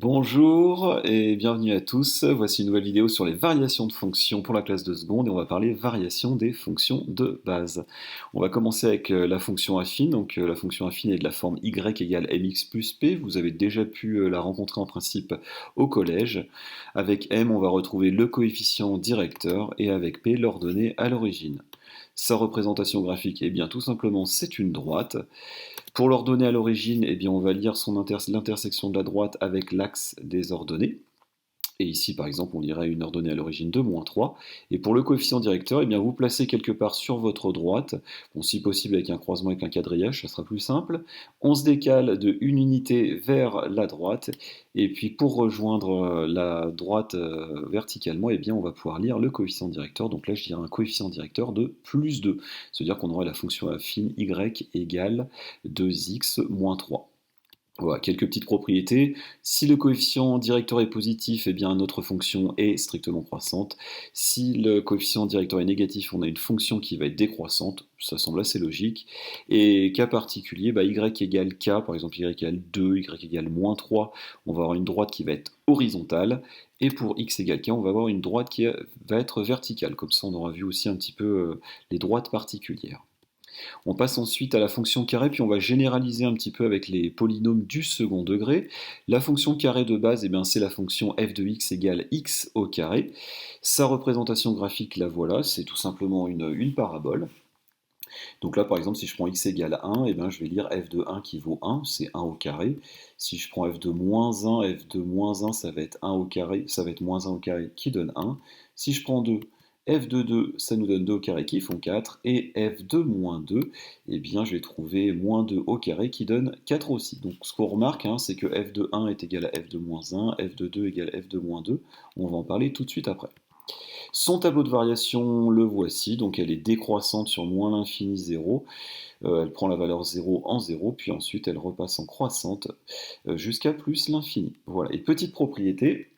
Bonjour et bienvenue à tous. Voici une nouvelle vidéo sur les variations de fonctions pour la classe de seconde et on va parler variation des fonctions de base. On va commencer avec la fonction affine. Donc la fonction affine est de la forme y égale mx plus p. Vous avez déjà pu la rencontrer en principe au collège. Avec m, on va retrouver le coefficient directeur et avec p, l'ordonnée à l'origine. Sa représentation graphique, eh bien tout simplement c'est une droite. Pour l'ordonnée à l'origine, eh bien, on va lire l'intersection de la droite avec l'axe des ordonnées. Et ici, par exemple, on lirait une ordonnée à l'origine de -3. Et pour le coefficient directeur, eh bien, vous placez quelque part sur votre droite, bon, si possible avec un croisement avec un quadrillage, ça sera plus simple. On se décale de une unité vers la droite. Et puis pour rejoindre la droite verticalement, eh bien, on va pouvoir lire le coefficient directeur. Donc là, je dirais un coefficient directeur de +2. C'est-à-dire qu'on aurait la fonction affine y égale 2x moins 3. Voilà, quelques petites propriétés. Si le coefficient directeur est positif, eh bien notre fonction est strictement croissante. Si le coefficient directeur est négatif, on a une fonction qui va être décroissante. Ça semble assez logique. Et cas particulier, y égale k, par exemple y égale 2, y égale -3, on va avoir une droite qui va être horizontale. Et pour x égale k, on va avoir une droite qui va être verticale. Comme ça, on aura vu aussi un petit peu les droites particulières. On passe ensuite à la fonction carré, puis on va généraliser un petit peu avec les polynômes du second degré. La fonction carré de base, eh bien, c'est la fonction f de x égale x au carré. Sa représentation graphique, la voilà, c'est tout simplement une parabole. Donc là, par exemple, si je prends x égale 1, eh bien, je vais lire f de 1 qui vaut 1, c'est 1 au carré. Si je prends f de moins 1, ça va être 1 au carré, ça va être moins 1 au carré qui donne 1. Si je prends 2, f de 2, ça nous donne 2 au carré qui font 4. Et f de moins 2, eh bien, je vais trouver moins 2 au carré qui donne 4 aussi. Donc ce qu'on remarque, c'est que f de 1 est égal à f de moins 1, f de 2 égale f de moins 2. On va en parler tout de suite après. Son tableau de variation, le voici, donc elle est décroissante sur moins l'infini 0, elle prend la valeur 0 en 0, puis ensuite elle repasse en croissante jusqu'à plus l'infini. Voilà, et petite propriété,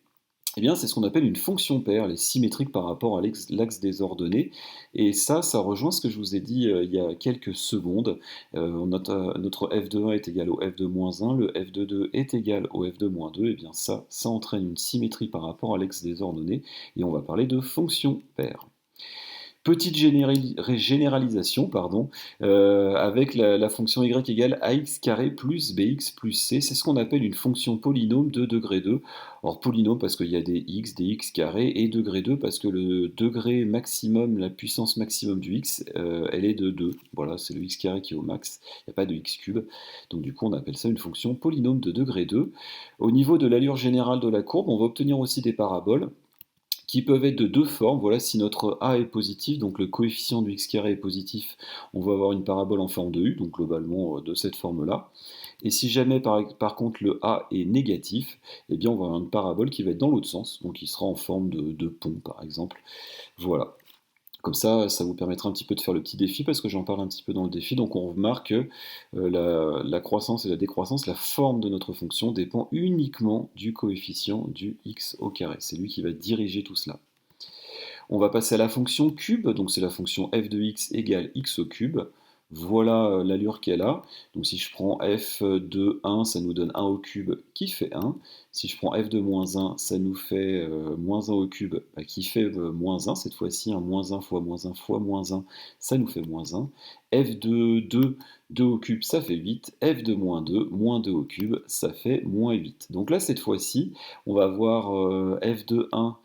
eh bien, c'est ce qu'on appelle une fonction paire, elle est symétrique par rapport à l'axe des ordonnées, et ça rejoint ce que je vous ai dit il y a quelques secondes. Notre f de 1 est égal au f de moins 1, le f de 2 est égal au f de moins 2, et bien ça entraîne une symétrie par rapport à l'axe des ordonnées, et on va parler de fonction paire. Petite généralisation, avec la fonction y égale ax carré plus bx plus c. C'est ce qu'on appelle une fonction polynôme de degré 2. Or polynôme parce qu'il y a des x carré, et degré 2 parce que le degré maximum, la puissance maximum du x, elle est de 2. Voilà, c'est le x carré qui est au max, il n'y a pas de x cube. Donc du coup on appelle ça une fonction polynôme de degré 2. Au niveau de l'allure générale de la courbe, on va obtenir aussi des paraboles qui peuvent être de deux formes. Voilà, si notre a est positif, donc le coefficient du x carré est positif, on va avoir une parabole en forme de u, donc globalement de cette forme-là. Et si jamais par contre le a est négatif, eh bien on va avoir une parabole qui va être dans l'autre sens, donc qui sera en forme de pont par exemple. Voilà. Comme ça vous permettra un petit peu de faire le petit défi, parce que j'en parle un petit peu dans le défi. Donc on remarque que la croissance et la décroissance, la forme de notre fonction dépend uniquement du coefficient du x au carré. C'est lui qui va diriger tout cela. On va passer à la fonction cube, donc c'est la fonction f de x égale x au cube. Voilà l'allure qu'elle a. Donc si je prends f de 1, ça nous donne 1 au cube qui fait 1. Si je prends f de moins 1, ça nous fait moins 1 au cube qui fait moins 1. Cette fois-ci, moins 1 fois moins 1 fois moins 1, ça nous fait moins 1. f de 2, 2 au cube, ça fait 8. f de moins 2 au cube, ça fait moins 8. Donc là, cette fois-ci, on va avoir f de 1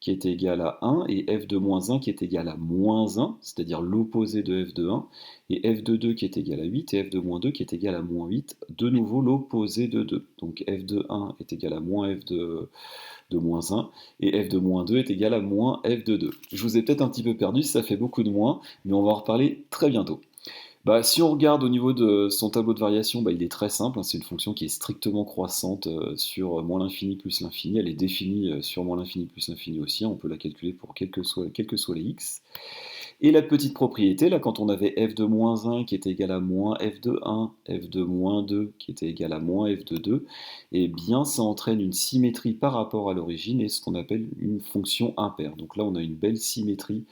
qui est égal à 1, et f de moins 1 qui est égal à moins 1, c'est-à-dire l'opposé de f de 1, et f de 2 qui est égal à 8, et f de moins 2 qui est égal à moins 8, de nouveau l'opposé de 2. Donc f de 1 est égal à moins f de moins 1, et f de moins 2 est égal à moins f de 2. Je vous ai peut-être un petit peu perdu, ça fait beaucoup de moins, mais on va en reparler très bientôt. Si on regarde au niveau de son tableau de variation, il est très simple, c'est une fonction qui est strictement croissante sur moins l'infini plus l'infini. Elle est définie sur moins l'infini plus l'infini aussi, on peut la calculer pour quels que soient les x. Et la petite propriété, là, quand on avait f de moins 1 qui était égal à moins f de 1, f de moins 2 qui était égal à moins f de 2, eh bien ça entraîne une symétrie par rapport à l'origine, et ce qu'on appelle une fonction impaire. Donc là on a une belle symétrie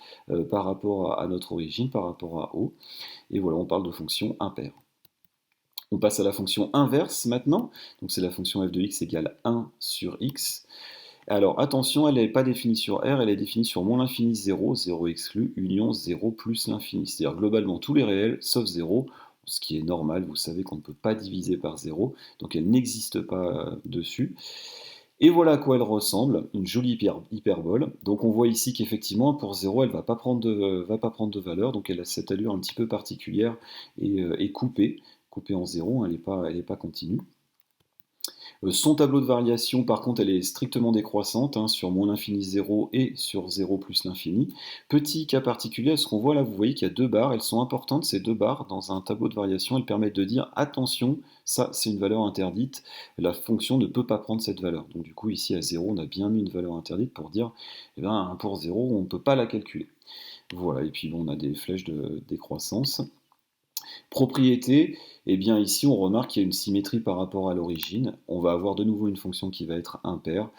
par rapport à notre origine, par rapport à O. Et voilà, on parle de fonction impaire. On passe à la fonction inverse maintenant, donc c'est la fonction f de x égale 1 sur x. Alors attention, elle n'est pas définie sur R, elle est définie sur moins l'infini 0, 0 exclu, union 0 plus l'infini. C'est-à-dire globalement tous les réels sauf 0, ce qui est normal, vous savez qu'on ne peut pas diviser par 0, donc elle n'existe pas dessus. Et voilà à quoi elle ressemble, une jolie hyperbole. Donc on voit ici qu'effectivement pour 0 elle ne va pas prendre de valeur, donc elle a cette allure un petit peu particulière et coupée en 0, elle n'est pas continue. Son tableau de variation, par contre, elle est strictement décroissante, hein, sur moins l'infini 0 et sur 0 plus l'infini. Petit cas particulier, ce qu'on voit là, vous voyez qu'il y a deux barres, elles sont importantes, ces deux barres, dans un tableau de variation, elles permettent de dire, attention, ça c'est une valeur interdite, la fonction ne peut pas prendre cette valeur. Donc du coup, ici à 0, on a bien mis une valeur interdite pour dire, eh ben, pour 0, on ne peut pas la calculer. Voilà, et puis bon, on a des flèches de décroissance. Propriété, eh bien ici on remarque qu'il y a une symétrie par rapport à l'origine. On va avoir de nouveau une fonction qui va être impaire,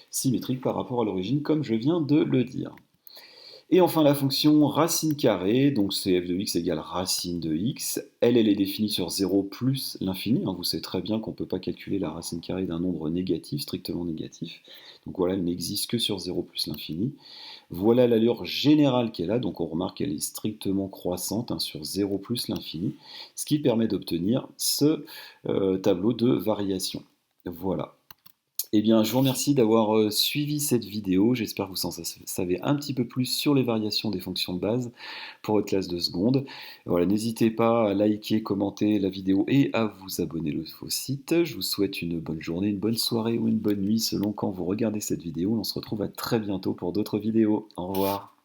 symétrique par rapport à l'origine, comme je viens de le dire. Et enfin la fonction racine carrée, donc c'est f de x égale racine de x. Elle est définie sur 0 plus l'infini. Vous savez très bien qu'on ne peut pas calculer la racine carrée d'un nombre négatif, strictement négatif. Donc voilà, elle n'existe que sur 0 plus l'infini. Voilà l'allure générale qu'elle a, donc on remarque qu'elle est strictement croissante, hein, sur 0 plus l'infini, ce qui permet d'obtenir ce tableau de variation. Voilà. Eh bien, je vous remercie d'avoir suivi cette vidéo. J'espère que vous en savez un petit peu plus sur les variations des fonctions de base pour votre classe de seconde. Voilà, n'hésitez pas à liker, commenter la vidéo et à vous abonner au site. Je vous souhaite une bonne journée, une bonne soirée ou une bonne nuit selon quand vous regardez cette vidéo. On se retrouve à très bientôt pour d'autres vidéos. Au revoir.